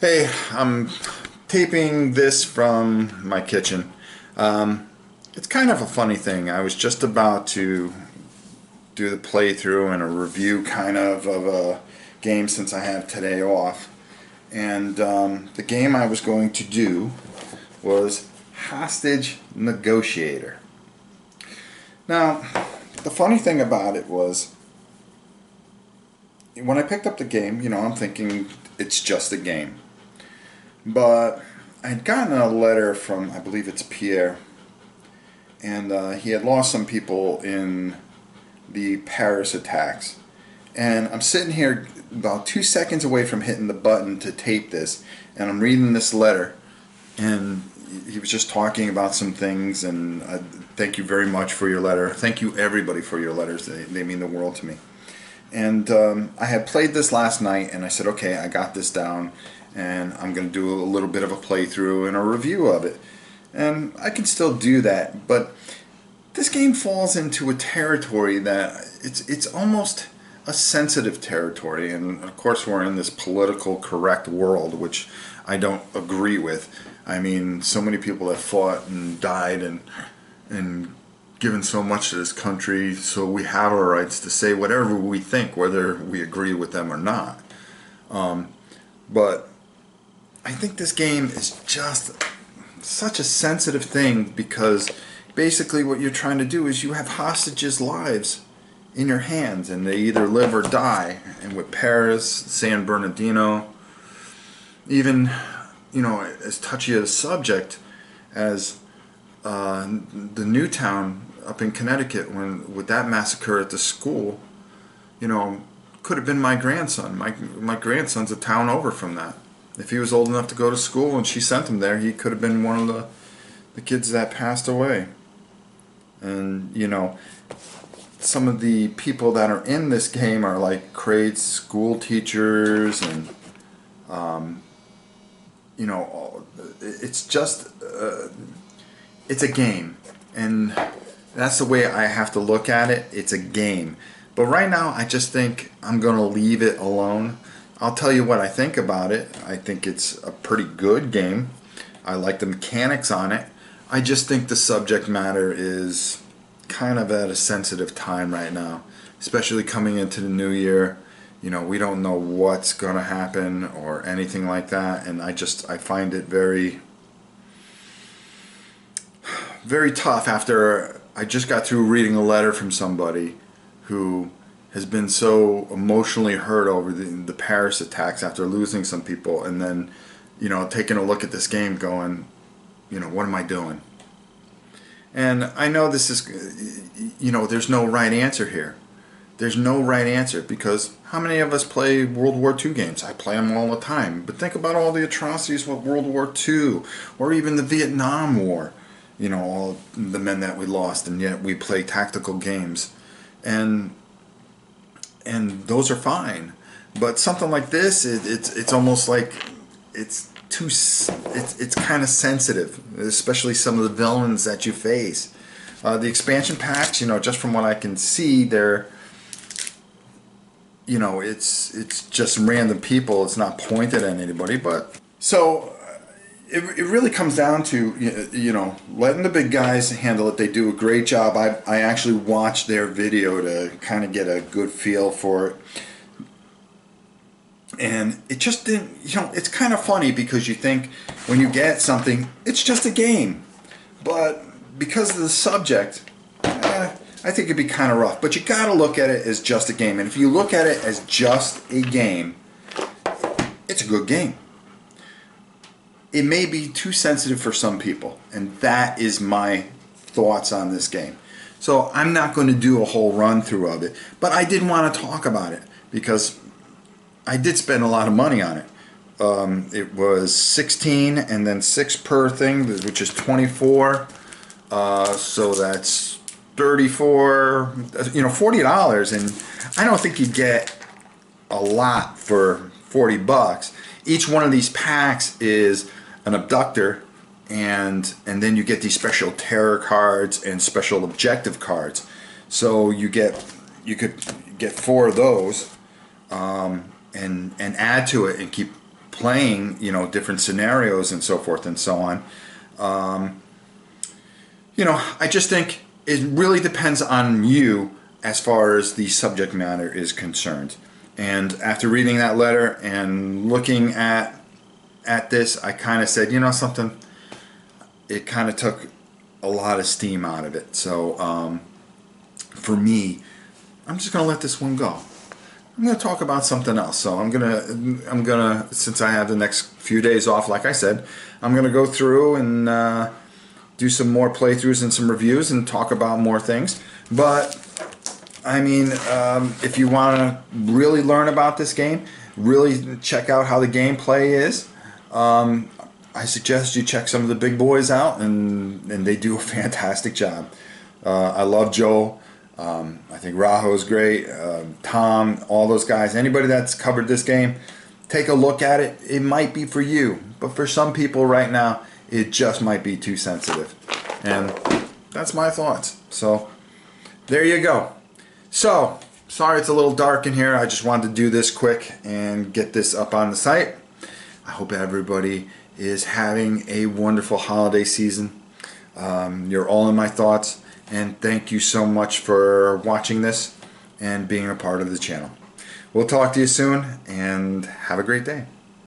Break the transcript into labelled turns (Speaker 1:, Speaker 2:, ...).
Speaker 1: Hey, I'm taping this from my kitchen. It's kind of a funny thing. I was just about to do the playthrough and a review of a game since I have today off. And the game I was going to do was Hostage Negotiator. Now, the funny thing about it was, when I picked up the game, I'm thinking it's just a game. But I'd gotten a letter from, I believe it's Pierre, and he had lost some people in the Paris attacks. And I'm sitting here about 2 seconds away from hitting the button to tape this, and I'm reading this letter, and he was just talking about some things, and thank you very much for your letter. Thank you everybody for your letters. They mean the world to me. And I had played this last night, and I said, okay, I got this down, and I'm going to do a little bit of a playthrough and a review of it. And I can still do that, but this game falls into a territory that it's almost a sensitive territory, and of course we're in this political correct world, which I don't agree with. I mean, so many people have fought and died and given so much to this country, so we have our rights to say whatever we think, whether we agree with them or not. But I think this game is just such a sensitive thing, because basically what you're trying to do is you have hostages' lives in your hands, and they either live or die. And with Paris, San Bernardino, even, as touchy a subject as the Newtown up in Connecticut, with that massacre at the school, could have been my grandson. My grandson's a town over from that. If he was old enough to go to school and she sent him there, he could have been one of the kids that passed away. And, some of the people that are in this game are like grade school teachers, and, it's just, it's a game. And that's the way I have to look at it. It's a game. But right now, I just think I'm going to leave it alone. I'll tell you what I think about it. I think it's a pretty good game. I like the mechanics on it. I just think the subject matter is kind of at a sensitive time right now, especially coming into the new year. We don't know what's going to happen or anything like that, and I find it very, very tough after I just got through reading a letter from somebody who has been so emotionally hurt over the Paris attacks after losing some people, and then, taking a look at this game going, what am I doing? And I know this is, there's no right answer here. There's no right answer, because how many of us play World War II games? I play them all the time. But think about all the atrocities with World War II, or even the Vietnam War. All the men that we lost, and yet we play tactical games. And those are fine, but something like this, it's almost like it's kind of sensitive, especially some of the villains that you face. The expansion packs, just from what I can see, they're, it's just random people. It's not pointed at anybody, but so. It really comes down to, letting the big guys handle it. They do a great job. I actually watched their video to kind of get a good feel for it. And it just didn't, it's kind of funny, because you think when you get something, it's just a game. But because of the subject, I think it'd be kind of rough. But you got to look at it as just a game. And if you look at it as just a game, it's a good game. It may be too sensitive for some people, and that is my thoughts on this game. So I'm not going to do a whole run through of it, but I did want to talk about it, because I did spend a lot of money on it. It was 16 and then 6 per thing, which is 24. So that's 34, $40, and I don't think you get a lot for $40. Each one of these packs is an abductor, and then you get these special terror cards and special objective cards. So you could get 4 of those, and add to it and keep playing, you know, different scenarios and so forth and so on. You know, I just think it really depends on you as far as the subject matter is concerned. And after reading that letter and looking at this, I kind of said, you know something, it kind of took a lot of steam out of it. So for me, I'm just gonna let this one go. I'm gonna talk about something else. So I'm gonna since I have the next few days off, like I said, I'm gonna go through and do some more playthroughs and some reviews and talk about more things. But I mean, if you want to really learn about this game, really check out how the gameplay is, I suggest you check some of the big boys out, and they do a fantastic job. I love Joel. I think Raho's great. Tom, all those guys. Anybody that's covered this game, take a look at it. It might be for you, but for some people right now, it just might be too sensitive. And that's my thoughts. So there you go. So, sorry it's a little dark in here. I just wanted to do this quick and get this up on the site. I hope everybody is having a wonderful holiday season. You're all in my thoughts, and thank you so much for watching this and being a part of the channel. We'll talk to you soon, and have a great day.